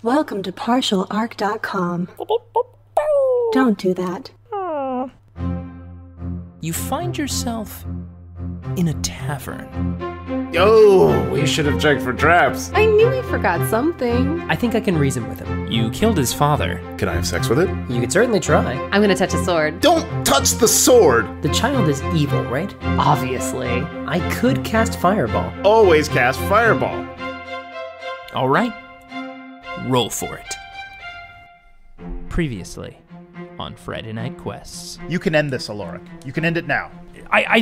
Welcome to partialarc.com. Don't do that. You find yourself in a tavern. Yo, we should have checked for traps. I knew he forgot something. I think I can reason with him. You killed his father. Can I have sex with it? You could certainly try. I'm gonna touch a sword. Don't touch the sword! The child is evil, right? Obviously. I could cast Fireball. Always cast Fireball. All right. Roll for it. Previously on Friday Night Quests. You can end this, Aloric. You can end it now.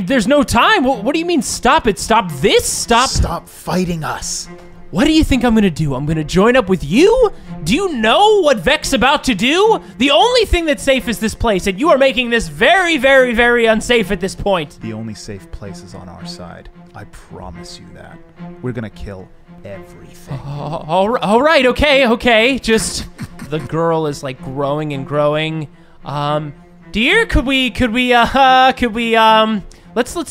There's no time. What do you mean stop it? Stop this? Stop fighting us. What do you think I'm gonna do? I'm gonna join up with you? Do you know what Vec's about to do? The only thing that's safe is this place, and you are making this very, very, very unsafe at this point. The only safe place is on our side. I promise you that. We're gonna kill everything. All right, okay. Just the girl is like growing and growing. Dear, could we let's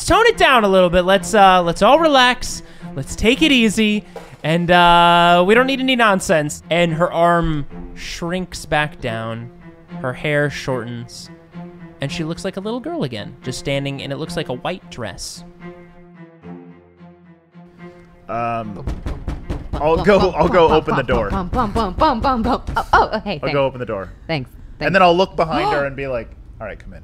tone it down a little bit. Let's all relax. Let's take it easy. And we don't need any nonsense. And her arm shrinks back down. Her hair shortens. And she looks like a little girl again, just standing, and it looks like a white dress. I'll go open the door. Oh, hey, I'll go open the door. Thanks. And then I'll look behind her and be like, all right, come in.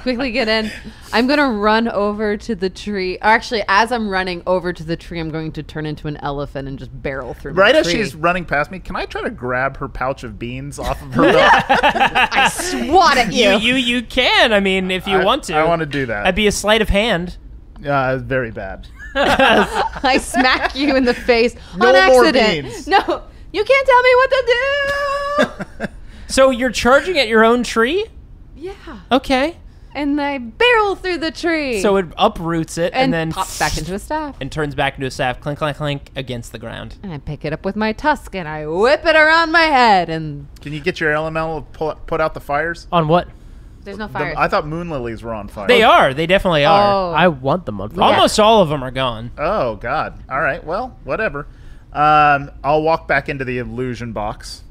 Quickly get in. I'm going to run over to the tree. Or actually, as I'm running over to the tree, I'm going to turn into an elephant and just barrel through Right the as tree. she's running past me, can I try to grab her pouch of beans off of her belt? I swat at you. You can. I mean, if you want to. I want to do that. That'd be a sleight of hand. Very bad. I smack you in the face No on more accident. beans. No, you can't tell me what to do. So you're charging at your own tree? Yeah. Okay. And I barrel through the tree. So it uproots it and then pops back into a staff. and turns back into a staff, clink, clink, clink, against the ground. And I pick it up with my tusk and I whip it around my head. And Can you get your elemental to put out the fires? On what? there's no fire. I thought moon lilies were on fire. They are. They definitely are. Oh. I want them on fire. Almost all of them are gone. Oh, God. All right. Well, whatever. I'll walk back into the illusion box.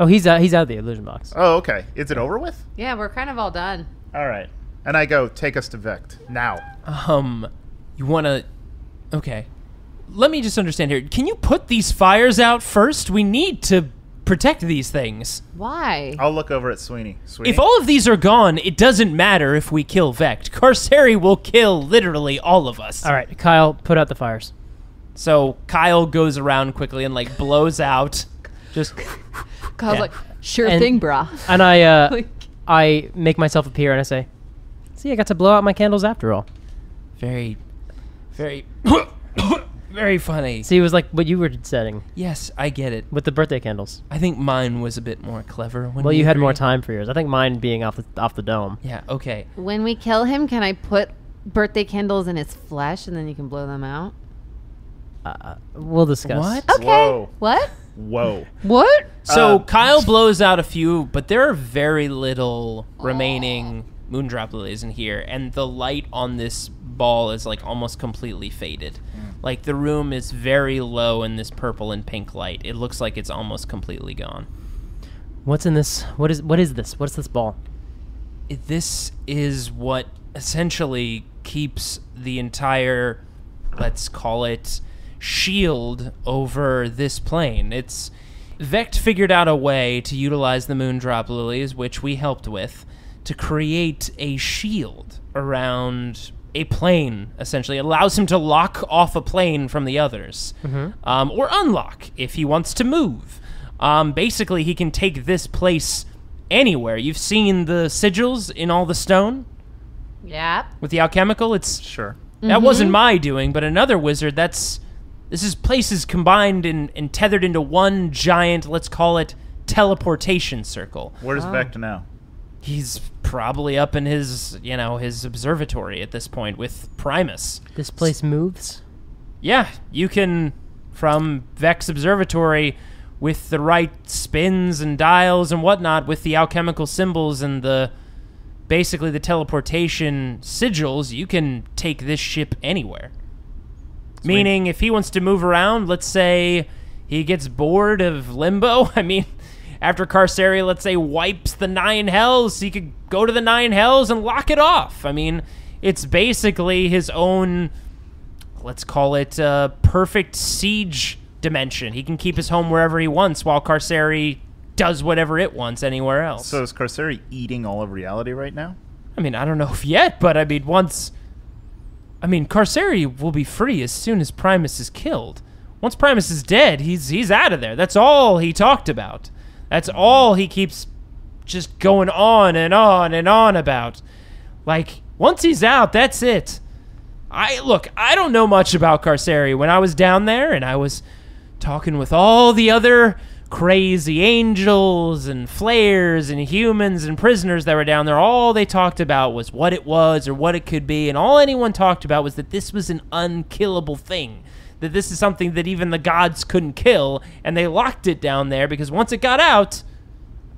Oh, he's out of the illusion box. Oh, okay. Is it over with? Yeah, we're kind of all done. All right. And I go, take us to Vecht. Now. You want to... Okay. Let me just understand here. Can you put these fires out first? We need to protect these things. Why? I'll look over at Sweeney. Sweeney? If all of these are gone, it doesn't matter if we kill Vecht. Carceri will kill literally all of us. All right, Kyle, put out the fires. So Kyle goes around quickly and like blows out. Just... Kyle's Yeah. like, sure And- thing, brah. And I Like- I make myself appear and I say, see, I got to blow out my candles after all. very, very, very funny. See, it was like what you were setting Yes, I get it. with the birthday candles. I think mine was a bit more clever. When Well, we you had more agreed. time for yours. I think mine being off the dome. Yeah, okay. When we kill him, can I put birthday candles in his flesh and then you can blow them out? We'll discuss. What? Okay. Whoa. What? Whoa. What? So Kyle blows out a few, but there are very little remaining moondrop lilies in here, and the light on this ball is like almost completely faded. Like the room is very low in this purple and pink light. It looks like it's almost completely gone. What's in this? What is this? What's this ball? This is what essentially keeps the entire, let's call it, shield over this plane. It's Vecht figured out a way to utilize the moondrop lilies, which we helped with, to create a shield around a plane, essentially. It allows him to lock off a plane from the others, or unlock if he wants to move. Basically, he can take this place anywhere. You've seen the sigils in all the stone Yeah. with the alchemical. It's Sure. that wasn't my doing, but another wizard. This is places combined and tethered into one giant, let's call it, teleportation circle. Where's Vecht now? He's probably up in his observatory at this point with Primus. This place moves. Yeah, you can, from Vex Observatory, with the right spins and dials and whatnot, with the alchemical symbols and basically the teleportation sigils, you can take this ship anywhere. Meaning, if he wants to move around, let's say he gets bored of limbo. I mean, after Carceria, let's say, wipes the 9 hells, he could go to the 9 hells and lock it off. I mean, it's basically his own, let's call it, perfect siege dimension. He can keep his home wherever he wants while Carceria does whatever it wants anywhere else. So is Carceria eating all of reality right now? I mean, I don't know if yet, but I mean, Carceria will be free as soon as Primus is killed. Once Primus is dead, he's out of there. That's all he talked about. That's all he keeps just going on and on and on about. Like, once he's out, that's it. I don't know much about Carceria. When I was down there and I was talking with all the other crazy angels and flares and humans and prisoners that were down there, all they talked about was what it was or what it could be, and all anyone talked about was that this was an unkillable thing. That this is something that even the gods couldn't kill, and they locked it down there because once it got out,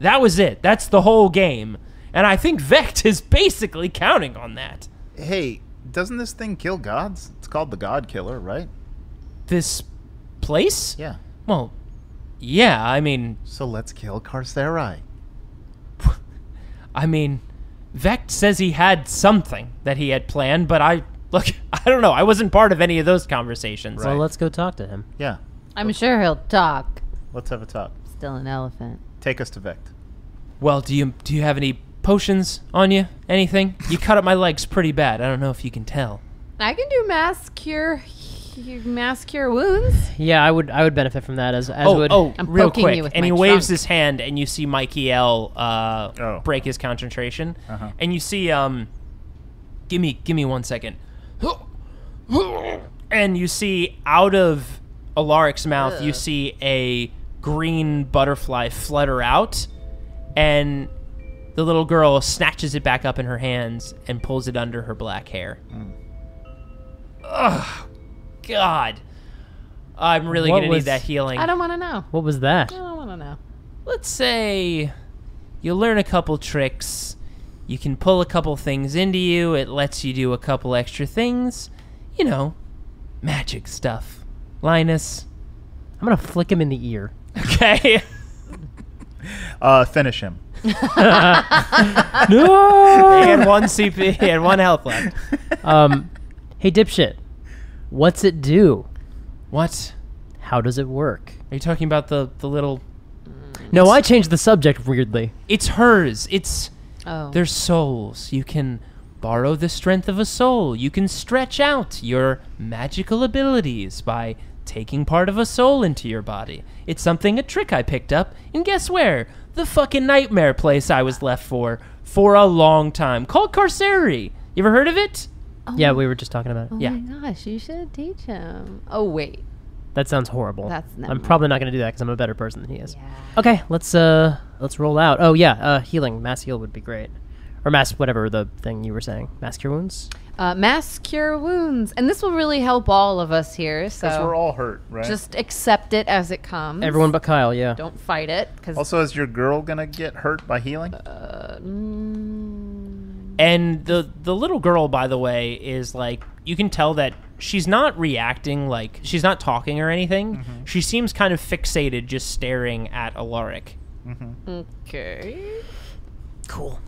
that was it. That's the whole game. And I think Vecht is basically counting on that. Hey, doesn't this thing kill gods? It's called the God Killer, right? This place? Yeah. Well, yeah, I mean... So let's kill Carceria. I mean, Vecht says he had something that he had planned, but I don't know. I wasn't part of any of those conversations. Right. Well, let's go talk to him. Yeah. I'm sure he'll talk. Let's have a talk. Still an elephant. Take us to Vecht. Well, do you have any potions on you? Anything? You cut up my legs pretty bad. I don't know if you can tell. I can do mass cure wounds. Yeah, I would benefit from that as would. I'm real poking quick. you with And my he waves trunk. his hand, and you see Mikey L break his concentration. Uh-huh. And you see, give me 1 second. And you see out of Alaric's mouth, you see a green butterfly flutter out, and the little girl snatches it back up in her hands and pulls it under her black hair. Ugh, God. I'm really What going to need was- that healing. I don't want to know. What was that? I don't want to know. Let's say you learn a couple tricks. You can pull a couple things into you. It lets you do a couple extra things. You know, magic stuff. Linus. I'm gonna flick him in the ear. Okay. Finish him. He had 1 CP. He had 1 health left. Hey, dipshit. What's it do? What? How does it work? Are you talking about the little... No, I changed the subject weirdly. It's hers. It's... Oh. They're souls. You can borrow the strength of a soul. You can stretch out your magical abilities by taking part of a soul into your body. It's a trick I picked up, and guess where? The fucking nightmare place I was left for a long time, called Carceria. You ever heard of it? Yeah, we were just talking about it. Oh Yeah. my gosh, you should teach him. Oh, wait. That sounds horrible. That's not I'm me. probably not going to do that because I'm a better person than he is. Yeah. Okay, let's roll out. Oh yeah, healing, mass heal would be great, or mass whatever the thing you were saying, mass cure wounds. Mass cure wounds. And this will really help all of us here. Because So we're all hurt, right? just accept it as it comes. Everyone but Kyle. Yeah. Don't fight it. Cause, Also, is your girl going to get hurt by healing? And the little girl, by the way, is like, you can tell that she's not reacting, like, she's not talking or anything. Mm-hmm. She seems kind of fixated just staring at Alaric. okay. Cool.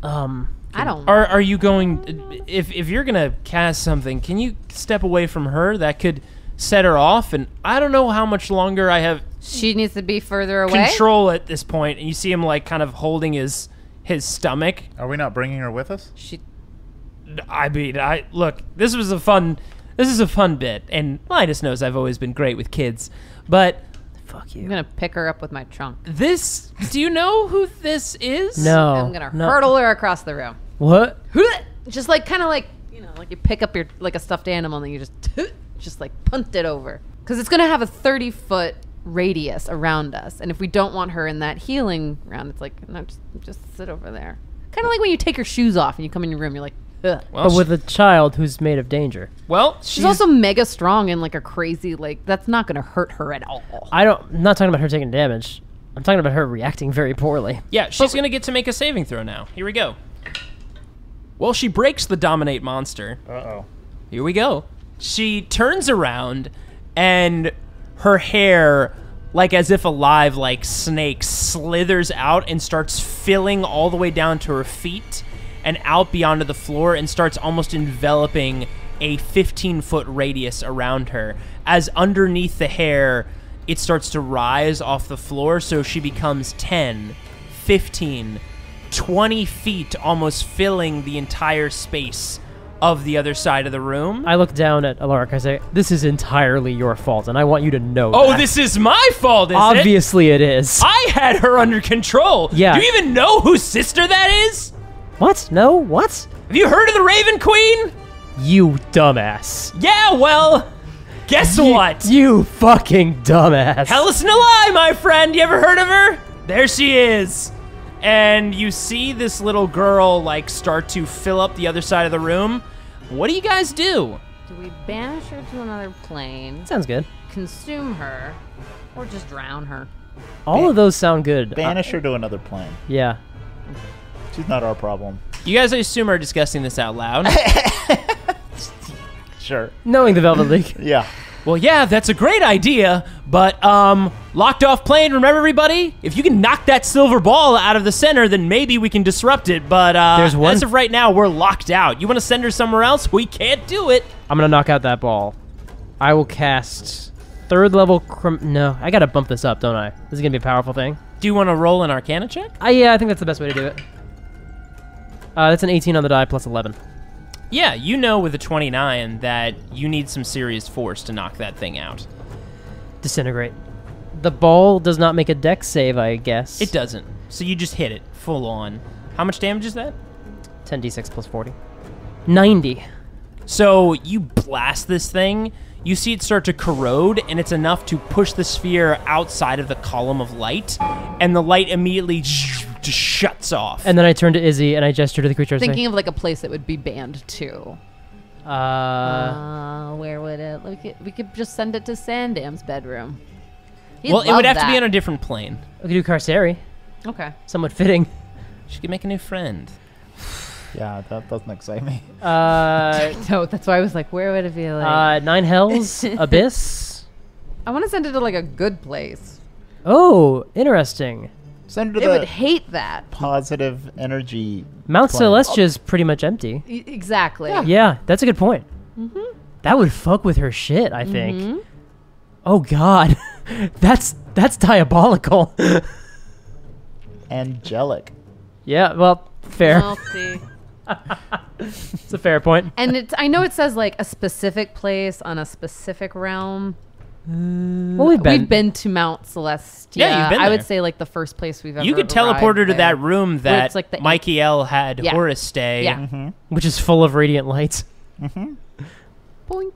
I don't Are you going, if you're going to cast something, can you step away from her? That could set her off, and I don't know how much longer I have She needs to be further away. control at this point. And you see him, like, kind of holding his stomach. Are we not bringing her with us? I mean, look, this is a fun bit, and Linus knows I've always been great with kids, but Fuck I'm you. going to pick her up with my trunk. this, do you know who this is? No. I'm going to no. hurtle her across the room. What? Just like, kind of like, you know, like you pick up like a stuffed animal and you just like punt it over. Because it's going to have a 30-foot radius around us. And if we don't want her in that healing round, it's like, no, just sit over there. Kind of like when you take your shoes off and you come in your room, you're like, ugh. Well, But with a child who's made of danger. She's also mega strong and like a crazy, like, that's not going to hurt her at all. I'm not talking about her taking damage. I'm talking about her reacting very poorly. yeah, she's going to get to make a saving throw now. Here we go. Well, she breaks the dominate monster. Uh-oh. Here we go. She turns around, and her hair, like as if alive, like snake, slithers out and starts filling all the way down to her feet and out beyond the floor and starts almost enveloping a 15-foot radius around her. As underneath the hair, it starts to rise off the floor, so she becomes 10, 15, 20 feet, almost filling the entire space of the other side of the room. I look down at Alaric. I say, "This is entirely your fault, and I want you to know Oh, that." this is my fault, is it? Obviously it is. I had her under control. Yeah. Do you even know whose sister that is? What? No? What? Have you heard of the Raven Queen? You dumbass. Yeah, well, guess what? You fucking dumbass. Hellas in a lie, my friend. You ever heard of her? There she is. And you see this little girl, like, start to fill up the other side of the room. What do you guys do? Do we banish her to another plane, Sounds good. consume her, or just drown her? All of those sound good. Banish her to another plane. Yeah. She's not our problem. You guys, I assume, are discussing this out loud. Sure. Knowing the Velvet League. Yeah. Well, yeah, that's a great idea, but, locked off plane, remember, everybody? If you can knock that silver ball out of the center, then maybe we can disrupt it, but, There's one- as of right now, we're locked out. You want to send her somewhere else? We can't do it. I'm gonna knock out that ball. I will cast third level no, I gotta bump this up, don't I? This is gonna be a powerful thing. Do you want to roll an Arcana check? Yeah, I think that's the best way to do it. That's an 18 on the die plus 11. Yeah, you know with a 29 that you need some serious force to knock that thing out. Disintegrate. The ball does not make a dex save, I guess. It doesn't. So you just hit it full on. How much damage is that? 10d6 plus 40. 90. So you blast this thing, you see it start to corrode, and it's enough to push the sphere outside of the column of light, and the light immediately just shuts off. And then I turn to Izzy and I gesture to the creature. Thinking of like a place that would be banned to. Where would it? We could just send it to Sandam's bedroom. He'd well, it would love have to be that. on a different plane. we could do Karseri. Okay. Somewhat fitting. She could make a new friend. Yeah, that doesn't excite me. No, that's why I was like, where would it be? Like, Nine Hells, Abyss. I want to send it to like a good place. Oh, interesting. Send her It to would the hate that. positive energy. Mount plane. Celestia's pretty much empty. Exactly. Yeah, that's a good point. That would fuck with her shit, I think. Oh God, that's diabolical. Angelic. Yeah, well, fair. Well, see. It's a fair point. And I know it says like a specific place on a specific realm. Well, we've been to Mount Celestia. Yeah, you've been I there. would say like the first place we've ever You could teleport her to arrived that there. room Where that it's like the Michael had Yeah. Horace stay. Yeah. Which is full of radiant lights. Boink.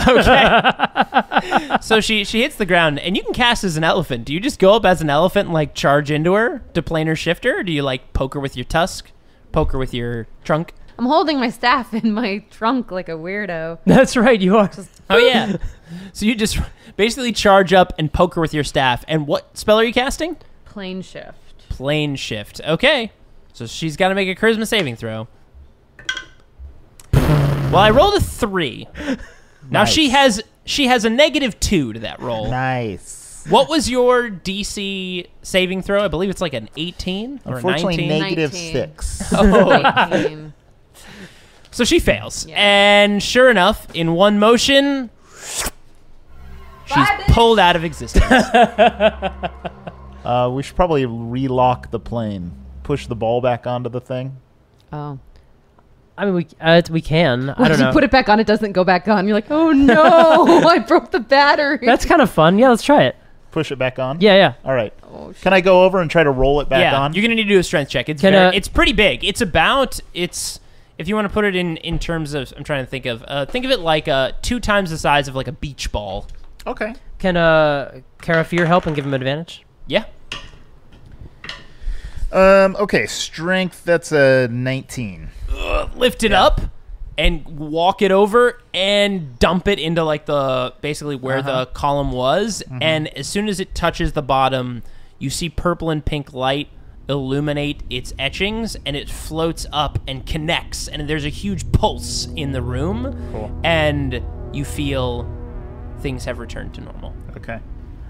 Okay. So she hits the ground, and you can cast as an elephant. Do you just go up as an elephant and like charge into her to planar shift her? Or do you like poke her with your tusk, poke her with your trunk? I'm holding my staff in my trunk like a weirdo. That's right, you are. Oh yeah. So you just basically charge up and poke her with your staff. And what spell are you casting? Plane shift. Plane shift. Okay. So she's got to make a charisma saving throw. Well, I rolled a 3. Now Nice. she has a -2 to that roll. Nice. What was your DC saving throw? I believe it's like an 18 or a Unfortunately, 19. negative 19. 6. Oh. 19. So she fails. Yeah. And sure enough, in one motion, she's pulled out of existence. We should probably relock the plane. Push the ball back onto the thing. Oh. I mean, we can. I don't Once know. you put it back on, it doesn't go back on. You're like, oh no, I broke the battery. That's kind of fun. Yeah, let's try it. Push it back on? Yeah. All right. Oh, shit. Can I go over and try to roll it back yeah, on? you're going to need to do a strength check. It's Can, it's pretty big. It's if you want to put it in terms of, I'm trying to think of it like 2 times the size of like a beach ball. Okay. Can Karafir help and give him advantage? Yeah. Okay, strength, that's a 19. Lift it up and walk it over and dump it into like the basically where the column was, and as soon as it touches the bottom, you see purple and pink light illuminate its etchings, and it floats up and connects, and there's a huge pulse in the room. Cool. And you feel things have returned to normal.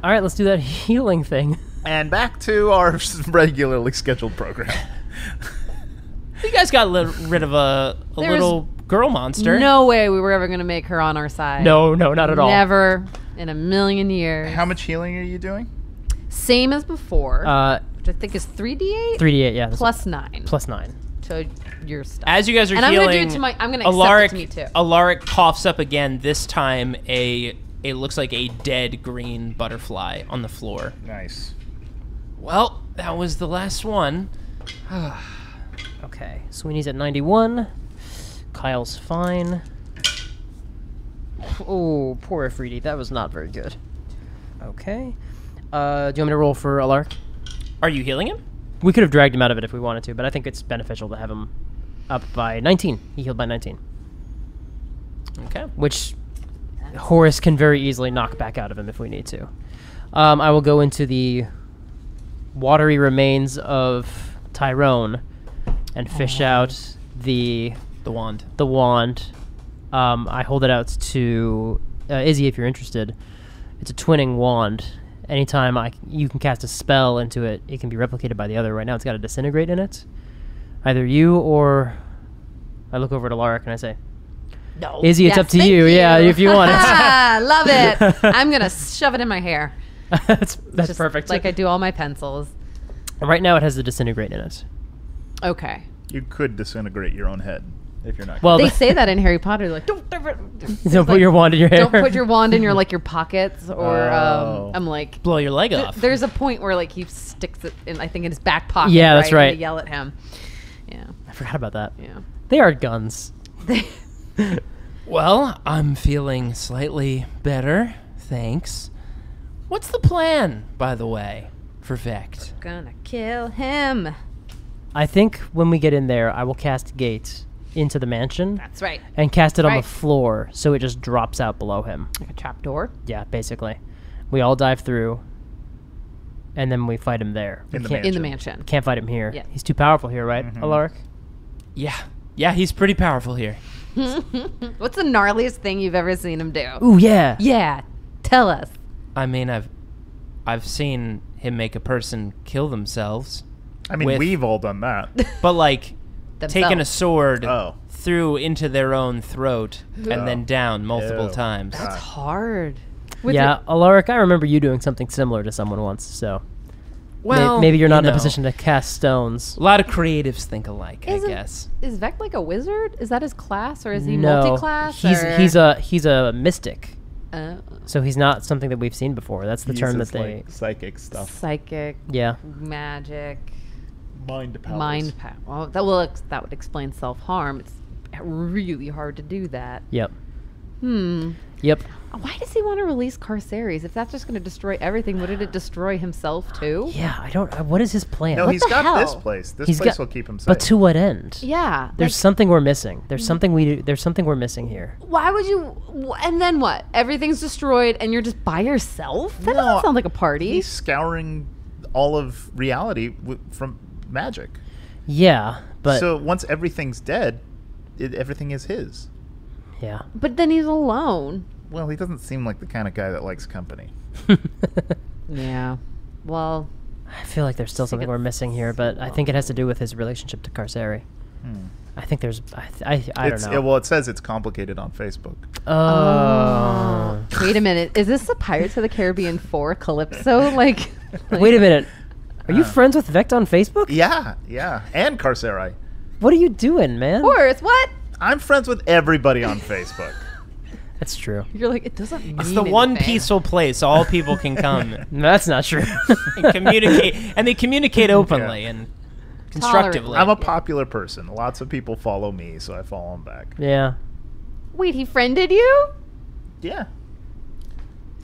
All right, let's do that healing thing. And back to our regularly scheduled program. You guys got rid of a little girl monster. No way we were ever going to make her on our side. No, not at all. Never in a million years. How much healing are you doing? Same as before, which I think is 3d8? 3d8, yeah. Plus 9. Plus 9. To your stuff. As you guys are and healing, I'm going to do it to my... I'm going to accept it to me, too. Alaric coughs up again. This time, it looks like a dead green butterfly on the floor. Nice. Well, that was the last one. Okay, Sweeney's at 91. Kyle's fine. Oh, poor Afridi. That was not very good. Okay. Do you want me to roll for Alaric? Are you healing him? We could have dragged him out of it if we wanted to, but I think it's beneficial to have him up by 19. He healed by 19. Okay. Which Horace can very easily knock back out of him if we need to. I will go into the watery remains of Tyrone and fish out the wand. The wand. I hold it out to Izzy if you're interested. It's a twinning wand. Anytime you can cast a spell into it, it can be replicated by the other. Right now it's got a disintegrate in it. Either you or... I look over at Alaric and I say, No. Izzy, it's up to you. Yeah, if you want it. Love it. I'm going to shove it in my hair. That's Just perfect. like I do all my pencils. Right now it has the disintegrate in it. Okay. You could disintegrate your own head if you're not. Well, They say that in Harry Potter. Like, don't put your wand in your hair. Don't put your wand in your pockets. Or Oh. I'm like, Blow your leg off. there's a point where he sticks it in, I think, in his back pocket. Yeah, that's right. And they yell at him. Yeah. I forgot about that. Yeah. They are guns. Well, I'm feeling slightly better, thanks. What's the plan, by the way, for Vect? Gonna kill him. I think when we get in there, I will cast Gate into the mansion That's right. and cast it on the Right. floor so it just drops out below him. Like a trapdoor. Yeah, basically. We all dive through, and then we fight him there. In the Can't- In the mansion. Can't fight him here. Yeah. He's too powerful here, right, Alaric? Yeah, he's pretty powerful here. What's the gnarliest thing you've ever seen him do? Ooh, yeah. Yeah. Tell us. I mean, I've seen him make a person kill themselves, I mean, with- we've all done that. but taking a Themselves. sword Oh. through into their own throat and then down multiple Ew. times. That's hard. Yeah, Alaric, I remember you doing something similar to someone once, so Well, maybe you're not in you a know, position to cast stones. A lot of creatives think alike, I Isn't- guess. Is Vect like a wizard? Is that his class, or is he No, multi-class? he's a mystic, a so he's not something that we've seen before. That's the term that Uses, they... psychic stuff. psychic Yeah. magic Mind powers. mind power. Well, that would explain self-harm. It's really hard to do that. Yep. Yep. Why does he want to release Carceres? If that's just going to destroy everything, wouldn't it destroy himself too? Yeah, I don't... what is his plan? No, What he's the got hell? this place. This He's place got- will keep him safe. But to what end? Yeah. There's something we're missing. There's something we're missing here. Why would you? And then what? Everything's destroyed, and you're just by yourself. That No, doesn't sound like a party. He's scouring all of reality from magic. Yeah, but... So once everything's dead, everything is his. yeah. But then he's alone. Well, he doesn't seem like the kind of guy that likes company. Yeah. Well, I feel like there's still something we're missing here, but I think it has to do with his relationship to Carceri. I think there's... I don't know. Well, it says it's complicated on Facebook. Oh. wait a minute. Is this the Pirates of the Caribbean 4 Calypso? Like Wait a minute. Are you friends with Vect on Facebook? Yeah. And Carceri. What are you doing, man? Horace, what? I'm friends with everybody on Facebook. That's true. You're like, it doesn't mean It's the one anything. peaceful place all people can come No, that's not true. and communicate, and they communicate openly and constructively. I'm a popular person. Lots of people follow me, so I follow them back. Yeah. Wait, he friended you? Yeah.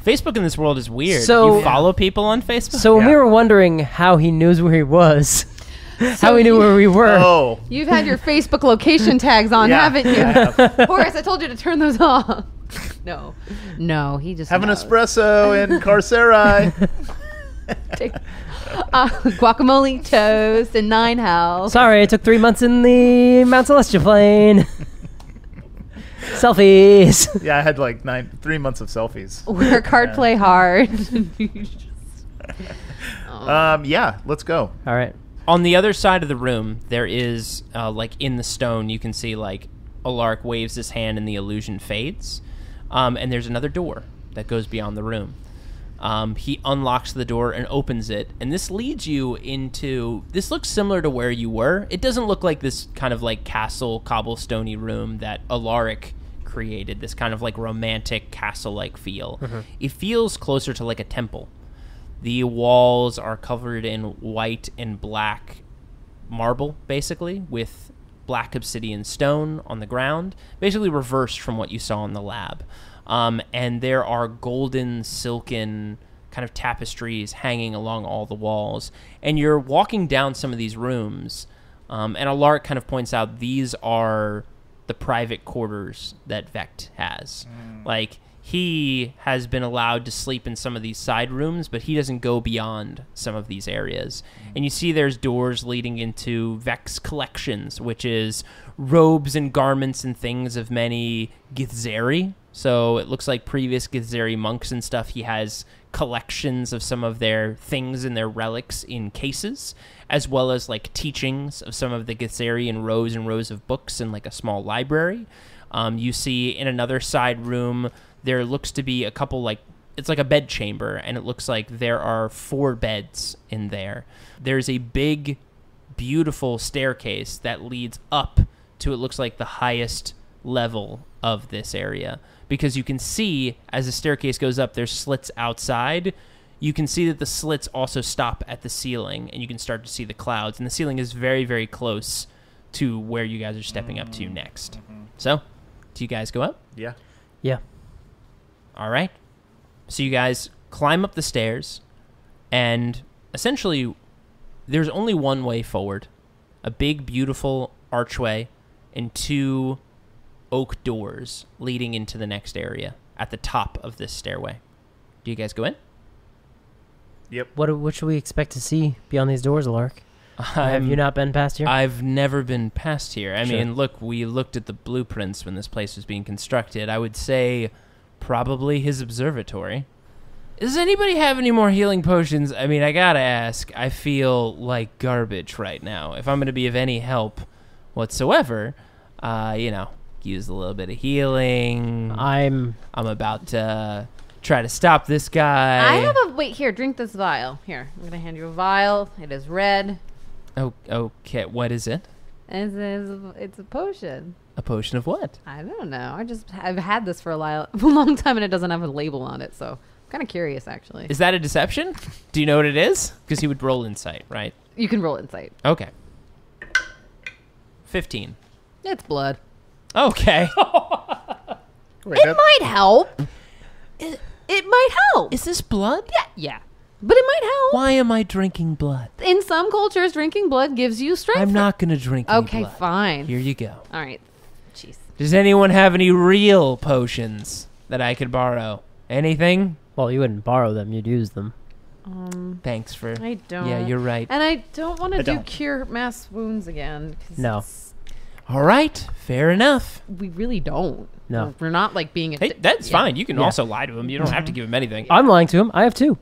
Facebook in this world is weird. So- You follow people on Facebook? So when we Yeah. were wondering how he knows where he was, how he knew where we were. Oh. You've had your Facebook location tags on, Yeah, haven't you? I have. Horace, I told you to turn those off. No, he just Have an knows. espresso in Carceri. Take- guacamole toast and 9 house. Sorry, I took 3 months in the Mount Celestia plane. Selfies. Yeah, I had like 3 months of selfies. Work hard, play hard. Yeah, let's go. All right. On the other side of the room, there is, like, in the stone, you can see, like, Alaric waves his hand and the illusion fades. And there's another door that goes beyond the room. He unlocks the door and opens it, and this leads you into... This looks similar to where you were. It doesn't look like this kind of, like, castle, cobblestone-y room that Alaric created, this kind of, like, romantic castle-like feel. Mm-hmm. It feels closer to, like, a temple. The walls are covered in white and black marble, basically, with black obsidian stone on the ground, basically reversed from what you saw in the lab. And there are golden, silken kind of tapestries hanging along all the walls. And you're walking down some of these rooms, and Alaric kind of points out these are the private quarters that Vecht has. Like, he has been allowed to sleep in some of these side rooms, but he doesn't go beyond some of these areas. And you see there's doors leading into Vecht's collections, which is robes and garments and things of many Githzeri. So it looks like previous Githzeri monks and stuff. He has collections of some of their things and their relics in cases, as well as like teachings of some of the Githzeri and rows of books in like a small library. You see in another side room, there looks to be a couple, like, it's like a bed chamber, and it looks like there are 4 beds in there. There's a big, beautiful staircase that leads up to, it looks like, the highest level of this area. Because you can see, as the staircase goes up, there's slits outside. You can see that the slits also stop at the ceiling, and you can start to see the clouds. And the ceiling is very, very close to where you guys are stepping up to next. So, do you guys go up? Yeah. Yeah. All right. So you guys climb up the stairs, and essentially there's only one way forward. A big, beautiful archway and 2 oak doors leading into the next area at the top of this stairway. Do you guys go in? Yep. What should we expect to see beyond these doors, Alaric? Have you not been past here? I've never been past here. I Sure. mean, look, we looked at the blueprints when this place was being constructed. I would say probably his observatory. Does anybody have any more healing potions? I mean, I gotta ask. I feel like garbage right now. If I'm gonna be of any help whatsoever, use a little bit of healing. I'm about to try to stop this guy. I have wait, here, drink this vial. Here, I'm going to hand you a vial. It is red. Oh, okay. What is it? It's a potion. A potion of what? I don't know. I've had this for a long time, and it doesn't have a label on it, so I'm kind of curious, actually. Is that a deception? Do you know what it is? Because he would roll insight, right? You can roll insight. Okay. 15. It's blood. Okay. It might help. It might help. Is this blood? Yeah. But it might help. Why am I drinking blood? In some cultures, drinking blood gives you strength. I'm not going to drink any Okay, blood. fine. Here you go. All right. Jeez. Does anyone have any real potions that I could borrow? Anything? Well, you wouldn't borrow them. You'd use them. Thanks for... I don't. Yeah, you're right. And I don't want to do don't. cure mass wounds again. 'Cause No. All right. Fair enough. we really don't. No. We're not like being... Hey, that's yeah. fine. You can Yeah. also lie to him. You don't have to give him anything. I'm lying to him. I have 2.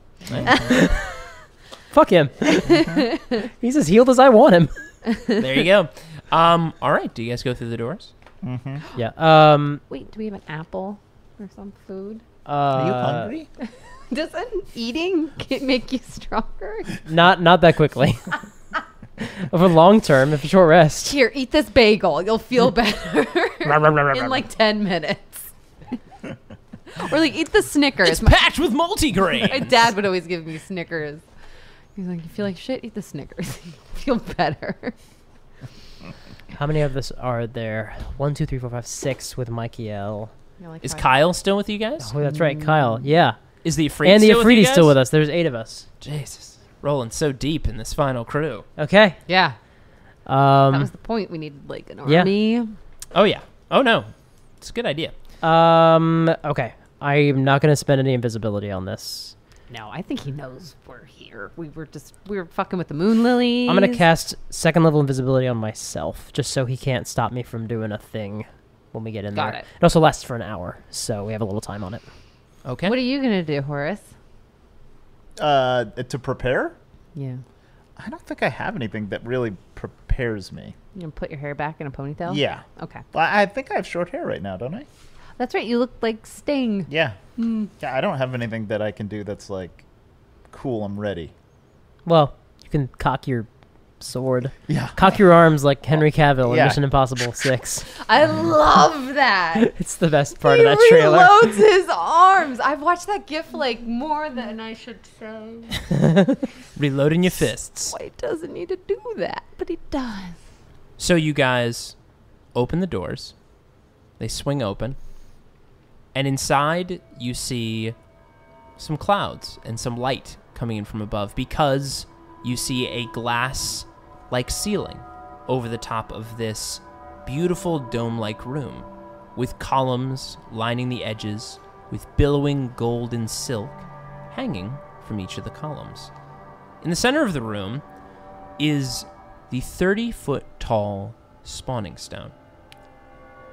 Fuck him. He's as healed as I want him. There you go. All right. Do you guys go through the doors? Yeah. Wait, do we have an apple or some food? Are you hungry? Doesn't eating make you stronger? Not that quickly. Over long term, if a short rest. Here, eat this bagel. You'll feel better in like 10 minutes. Or like eat the Snickers. It's packed with multigrain. My dad would always give me Snickers. He's like, you feel like shit? Eat the Snickers. You feel better. How many of us are there? 1, 2, 3, 4, 5, 6 with Michael. Like Is 5. Kyle still with you guys? Oh, that's right, Kyle. Yeah. Is the Ifrit And the still with you Ifriti's guys? still with us. There's 8 of us. Jesus. Rolling so deep in this final crew. Okay. Yeah. That was the point. We needed like an yeah. army. Oh, yeah. Oh, no. It's a good idea. Okay. I'm not going to spend any invisibility on this. No, I think he knows we're here. We were fucking with the moon lilies. I'm going to cast 2nd level invisibility on myself, just so he can't stop me from doing a thing. when we get in Got there. it. It also lasts for an hour, so we have a little time on it. Okay. What are you going to do, Horace? To prepare? Yeah. I don't think I have anything that really prepares me. You going to put your hair back in a ponytail? Yeah. Okay. I think I have short hair right now, don't I? That's right. You look like Sting. Yeah. Yeah, I don't have anything that I can do that's like, cool, I'm ready. Well, you can cock your sword. Yeah. Cock your arms like Henry Cavill in Yeah. Mission Impossible 6. I love that. It's the best part He of that trailer. reloads his arms. I've watched that GIF like more than I should say. Reloading your fists. White doesn't need to do that, but he does. So you guys open the doors. They swing open. And inside, you see some clouds and some light coming in from above because you see a glass-like ceiling over the top of this beautiful dome-like room with columns lining the edges with billowing golden silk hanging from each of the columns. In the center of the room is the 30-foot-tall spawning stone.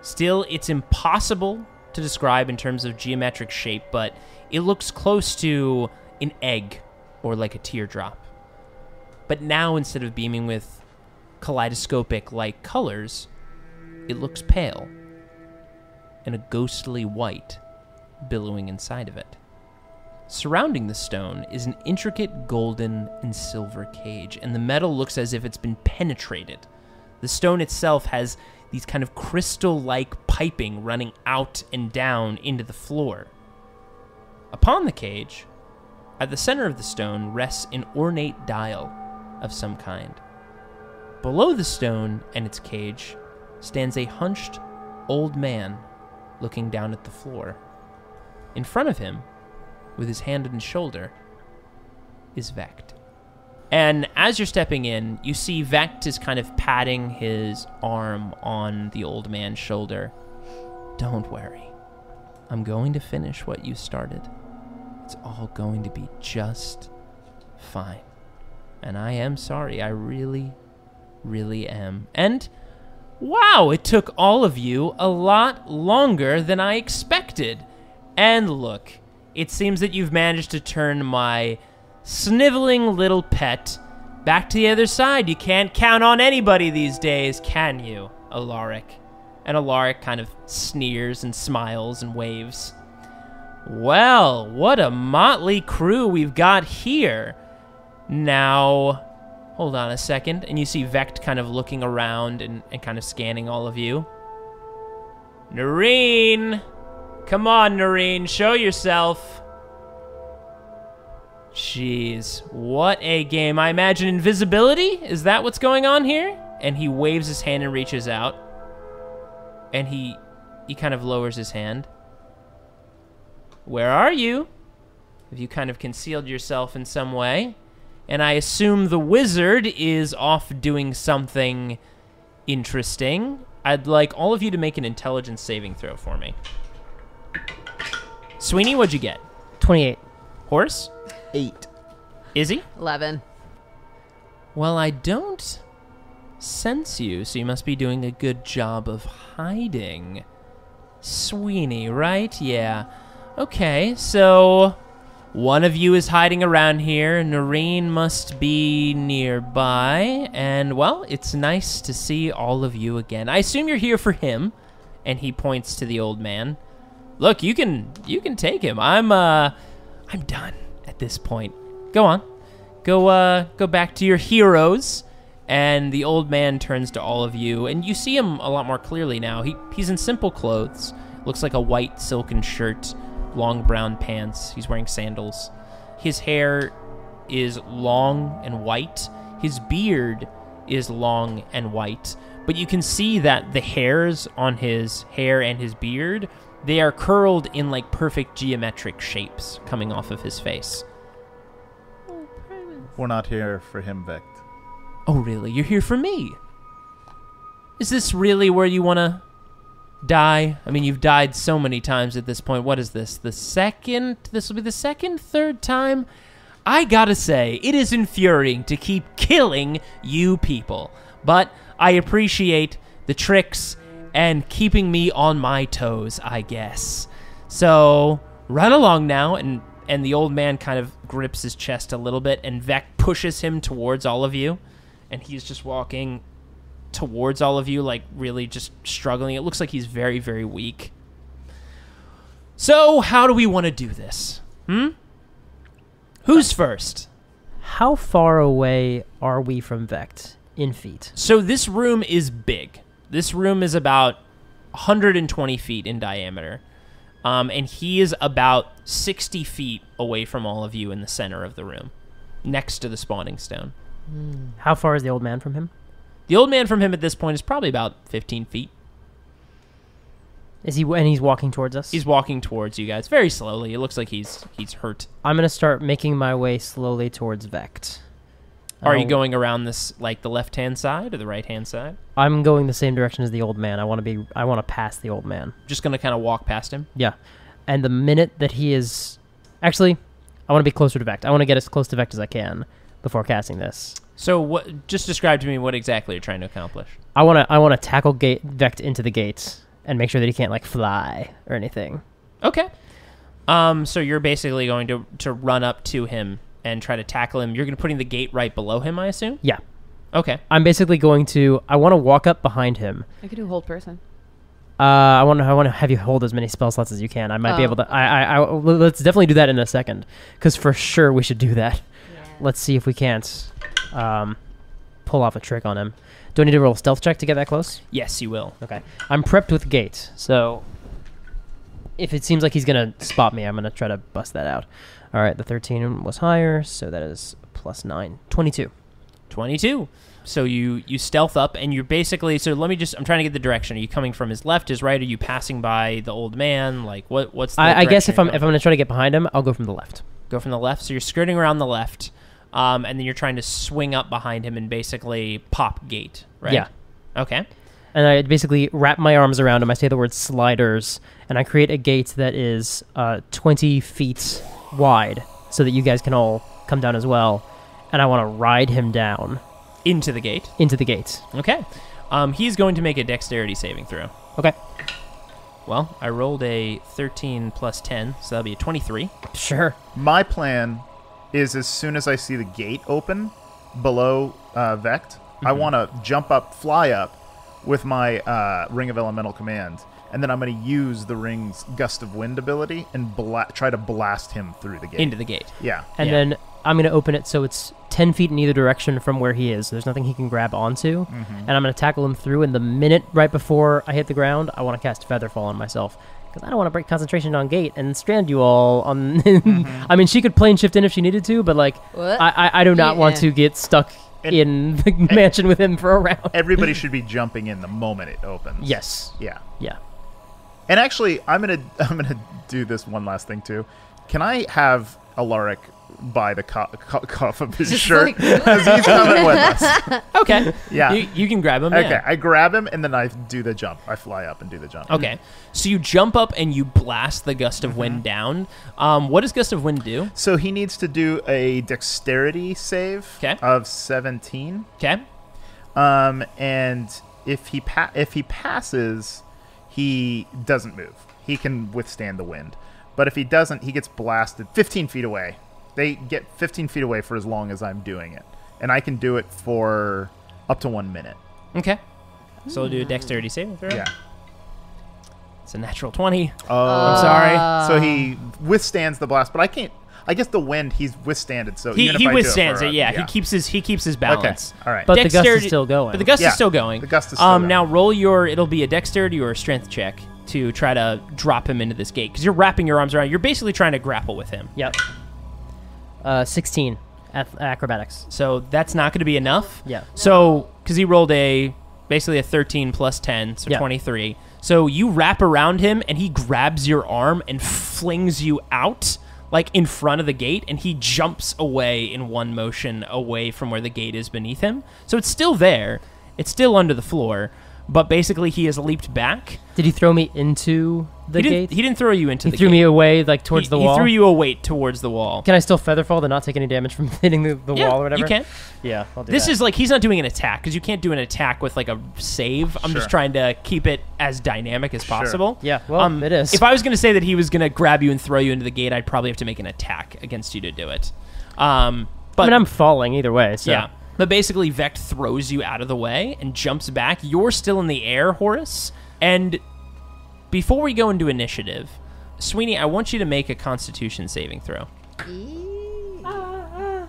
Still, it's impossible to describe in terms of geometric shape, but it looks close to an egg or like a teardrop. But now, instead of beaming with kaleidoscopic-like colors, it looks pale and a ghostly white billowing inside of it. Surrounding the stone is an intricate golden and silver cage, and the metal looks as if it's been penetrated. The stone itself has these kind of crystal-like piping running out and down into the floor. Upon the cage, at the center of the stone, rests an ornate dial of some kind. Below the stone and its cage stands a hunched old man looking down at the floor. In front of him, with his hand on his shoulder, is Vect. And as you're stepping in, you see Vect is kind of patting his arm on the old man's shoulder. Don't worry. I'm going to finish what you started. It's all going to be just fine. And I am sorry. I really, really am. And wow, it took all of you a lot longer than I expected. And look, it seems that you've managed to turn my sniveling little pet back to the other side. You can't count on anybody these days, can you, Alaric? And Alaric kind of sneers and smiles and waves. Well, what a motley crew we've got here. Now, hold on a second, and you see Vect kind of looking around and kind of scanning all of you. Noreen! Come on, Noreen, show yourself. Jeez, what a game. I imagine invisibility? Is that what's going on here? And he waves his hand and reaches out. And he kind of lowers his hand. Where are you? Have you kind of concealed yourself in some way? And I assume the wizard is off doing something interesting. I'd like all of you to make an intelligence saving throw for me. Sweeney, what'd you get? 28. Horace? 8. Izzy? 11. Well, I don't sense you, so you must be doing a good job of hiding. Sweeney, right? Yeah. Okay, so one of you is hiding around here. Noreen must be nearby. And, well, it's nice to see all of you again. I assume you're here for him. And he points to the old man. Look, you can take him. I'm done at this point. Go on. Go back to your heroes. And the old man turns to all of you, and you see him a lot more clearly now. He's in simple clothes. Looks like a white silken shirt, long brown pants. He's wearing sandals. His hair is long and white. His beard is long and white. But you can see that the hairs on his hair and his beard, they are curled in like perfect geometric shapes coming off of his face. We're not here for him, Vect. Oh, really? You're here for me? Is this really where you want to die? I mean, you've died so many times at this point. What is this? This will be the second, third time? I gotta say, it is infuriating to keep killing you people. But I appreciate the tricks and keeping me on my toes, I guess. So run along now, and the old man kind of grips his chest a little bit, and Vec pushes him towards all of you, and he's just walking towards all of you, like really just struggling. It looks like he's very, very weak. So how do we want to do this? Who's first? How far away are we from Vect in feet? So this room is big. This room is about 120 feet in diameter. And he is about 60 feet away from all of you in the center of the room, next to the spawning stone. How far is the old man from him? The old man from him at this point is probably about 15 feet. Is he? And he's walking towards us? He's walking towards you guys very slowly. It looks like he's hurt. I'm going to start making my way slowly towards Vect. Are you going around this, like, the left-hand side or the right-hand side? I'm going the same direction as the old man. I want to pass the old man. Just going to kind of walk past him? Yeah. And the minute that he is... Actually, I want to be closer to Vect. I want to get as close to Vect as I can before casting this. So what? Just describe to me what exactly you're trying to accomplish. I want to tackle Vect into the gates and make sure that he can't, like, fly or anything. Okay. So you're basically going to run up to him and try to tackle him. You're going to putting the gate right below him, I assume? Yeah. Okay. I'm basically going to... I want to walk up behind him. I could do hold person. I want to have you hold as many spell slots as you can. I might be able to... let's definitely do that in a second, because for sure we should do that. Yeah. Let's see if we can't pull off a trick on him. Do I need to roll a stealth check to get that close? Yes, you will. Okay. I'm prepped with gate, so if it seems like he's going to spot me, I'm going to try to bust that out. All right, the 13 was higher, so that is plus 9. 22. 22. So you stealth up, and you're basically... So let me just... I'm trying to get the direction. Are you coming from his left, his right? Are you passing by the old man? Like, what's the I guess if I'm going? going to try to get behind him, I'll go from the left. Go from the left? So you're skirting around the left, and then you're trying to swing up behind him and basically pop gate, right? Yeah. Okay. And I basically wrap my arms around him. I say the word sliders, and I create a gate that is 20 feet wide so that you guys can all come down as well. And I want to ride him down. Into the gate? Into the gate. Okay. He's going to make a dexterity saving throw. Okay. Well, I rolled a 13 plus 10, so that'll be a 23. Sure. My plan is as soon as I see the gate open below Vect, I want to jump up, fly up with my Ring of Elemental Command, and then I'm going to use the ring's Gust of Wind ability and try to blast him through the gate. Into the gate. Yeah. And then I'm going to open it so it's 10 feet in either direction from where he is. So there's nothing he can grab onto. And I'm going to tackle him through. And the minute right before I hit the ground, I want to cast Featherfall on myself. Because I don't want to break concentration on gate and strand you all on... I mean, she could plane shift in if she needed to, but like, I do not want to get stuck in the mansion with him for a round. Everybody should be jumping in the moment it opens. Yes. Yeah. Yeah. And actually, I'm gonna do this one last thing too. Can I have Alaric by the cuff of his shirt because he's coming with us? Okay. Yeah. You can grab him. Okay. Yeah. I grab him and then I do the jump. I fly up and do the jump. Okay. So you jump up and you blast the Gust of Wind down. What does Gust of Wind do? So he needs to do a dexterity save of 17. Okay. And if he passes, he doesn't move. He can withstand the wind. But if he doesn't, he gets blasted 15 feet away. They get 15 feet away for as long as I'm doing it. And I can do it for up to 1 minute. Okay. So we'll do a dexterity saving throw. Yeah. It's a natural 20. Oh. I'm sorry. So he withstands the blast, but I can't... I guess the wind, he's withstanded. So even if he I withstands do it. Yeah, he keeps his balance. Okay. All right. But the gust is still going. But the gust is still going. The gust is still going. Now roll it'll be a dexterity or a strength check to try to drop him into this gate because you're wrapping your arms around. You're basically trying to grapple with him. Yep. 16 acrobatics. So that's not going to be enough. Yeah. So because he rolled basically a 13 plus 10, so 23. So you wrap around him and he grabs your arm and flings you out like in front of the gate, and he jumps away in one motion away from where the gate is beneath him. So it's still there. It's still under the floor. but basically he has leaped back. Did he throw me into the gate? He didn't throw you into the gate. He threw me away, like, towards the wall? He threw you away towards the wall. Can I still featherfall to not take any damage from hitting the wall or whatever? You can. Yeah, I'll do This that. is like, he's not doing an attack, because you can't do an attack with, like, a save. I'm just trying to keep it as dynamic as possible. Yeah, well, it is. If I was going to say that he was going to grab you and throw you into the gate, I'd probably have to make an attack against you to do it. But I mean, I'm falling either way, so... Yeah. But basically, Vect throws you out of the way and jumps back. You're still in the air, Horace. And before we go into initiative, Sweeney, I want you to make a Constitution saving throw.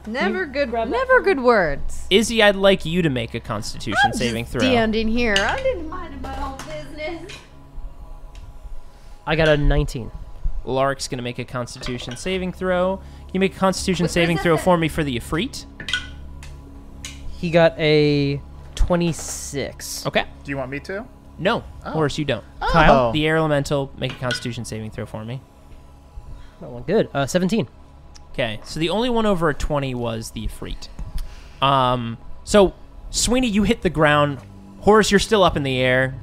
Never good words. Izzy, I'd like you to make a Constitution saving throw. Standing here, I didn't mind my own business. I got a 19. Lark's going to make a Constitution saving throw. Can you make a Constitution saving throw for me for the Ifrit? He got a 26. Okay. Do you want me to? No, Horace, you don't. Kyle? The air elemental, make a Constitution saving throw for me. That one good. 17. Okay, so the only one over a 20 was the Ifrit. So, Sweeney, you hit the ground. Horace, you're still up in the air.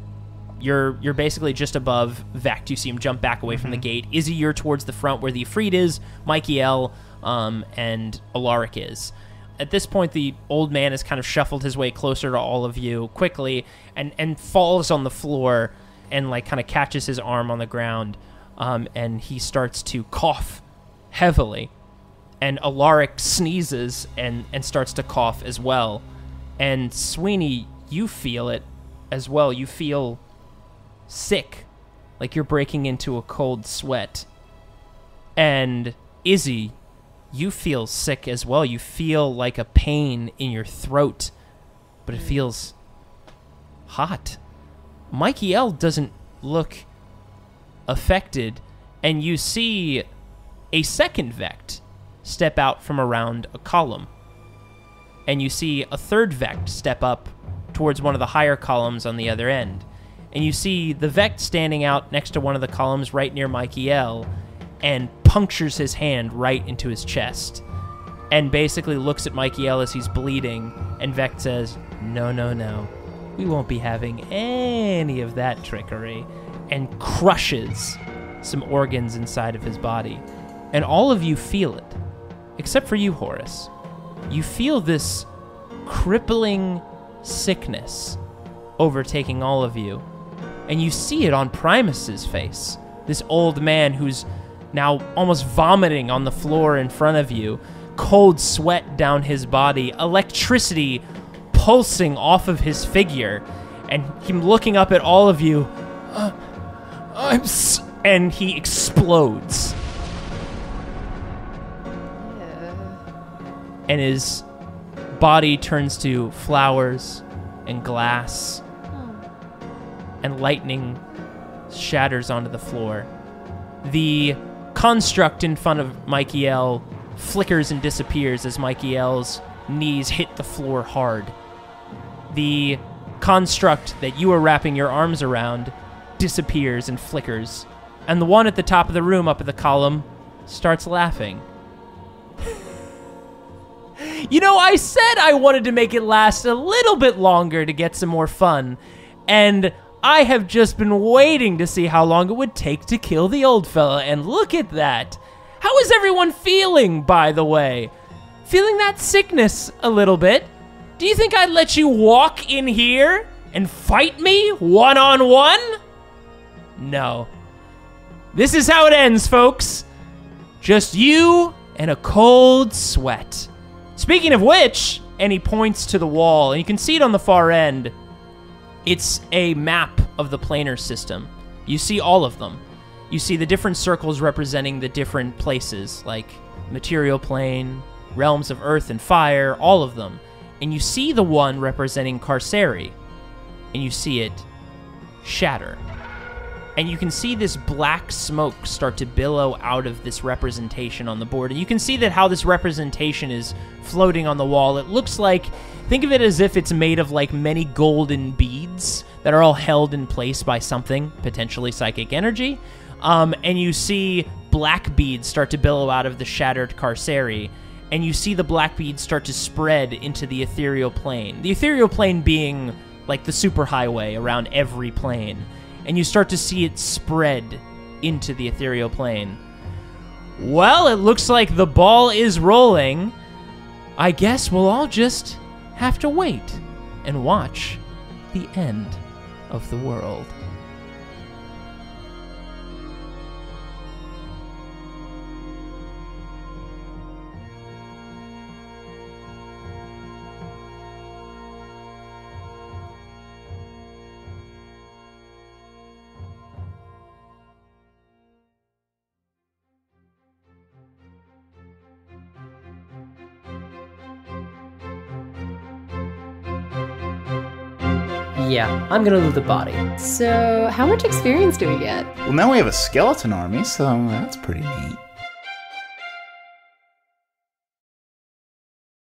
You're basically just above Vect. You see him jump back away from the gate. Izzy, you're towards the front where the Ifrit is, MacLeod, and Alaric is. At this point, the old man has kind of shuffled his way closer to all of you quickly and falls on the floor and, like, kind of catches his arm on the ground, and he starts to cough heavily. And Alaric sneezes and starts to cough as well. And Sweeney, you feel it as well. You feel sick, like you're breaking into a cold sweat. And Izzy, you feel sick as well. You feel like a pain in your throat, but it feels hot. MacLeod doesn't look affected, and you see a second Vect step out from around a column. And you see a third Vect step up towards one of the higher columns on the other end. And you see the Vect standing out next to one of the columns right near MacLeod and punctures his hand right into his chest. And basically looks at MacLeod as he's bleeding, and Vect says, "No, no, no. We won't be having any of that trickery," and crushes some organs inside of his body. And all of you feel it, except for you, Horace. You feel this crippling sickness overtaking all of you. And you see it on Primus's face. This old man who's now almost vomiting on the floor in front of you, cold sweat down his body, electricity pulsing off of his figure, and him looking up at all of you. And he explodes. And his body turns to flowers and glass, and lightning shatters onto the floor. The construct in front of MacLeod flickers and disappears as MacLeod's knees hit the floor hard. The construct that you are wrapping your arms around disappears and flickers, and the one at the top of the room up at the column starts laughing. You know, I said I wanted to make it last a little bit longer to get some more fun, and I have just been waiting to see how long it would take to kill the old fella, and look at that. How is everyone feeling, by the way? Feeling that sickness a little bit? Do you think I'd let you walk in here and fight me one-on-one? No. This is how it ends, folks. Just you and a cold sweat. Speaking of which, and he points to the wall, and you can see it on the far end. It's a map of the planar system. You see all of them. You see the different circles representing the different places, like material plane, realms of earth and fire, all of them. And you see the one representing Carceri, and you see it shatter. And you can see this black smoke start to billow out of this representation on the board. And you can see that how this representation is floating on the wall. It looks like, think of it as if it's made of like many golden beads that are all held in place by something, potentially psychic energy. And you see black beads start to billow out of the shattered Carceri. And you see the black beads start to spread into the ethereal plane. The ethereal plane being like the superhighway around every plane, and you start to see it spread into the ethereal plane. Well, it looks like the ball is rolling. I guess we'll all just have to wait and watch the end of the world. Yeah, I'm gonna loot the body. So, how much experience do we get? Well, now we have a skeleton army, so that's pretty neat.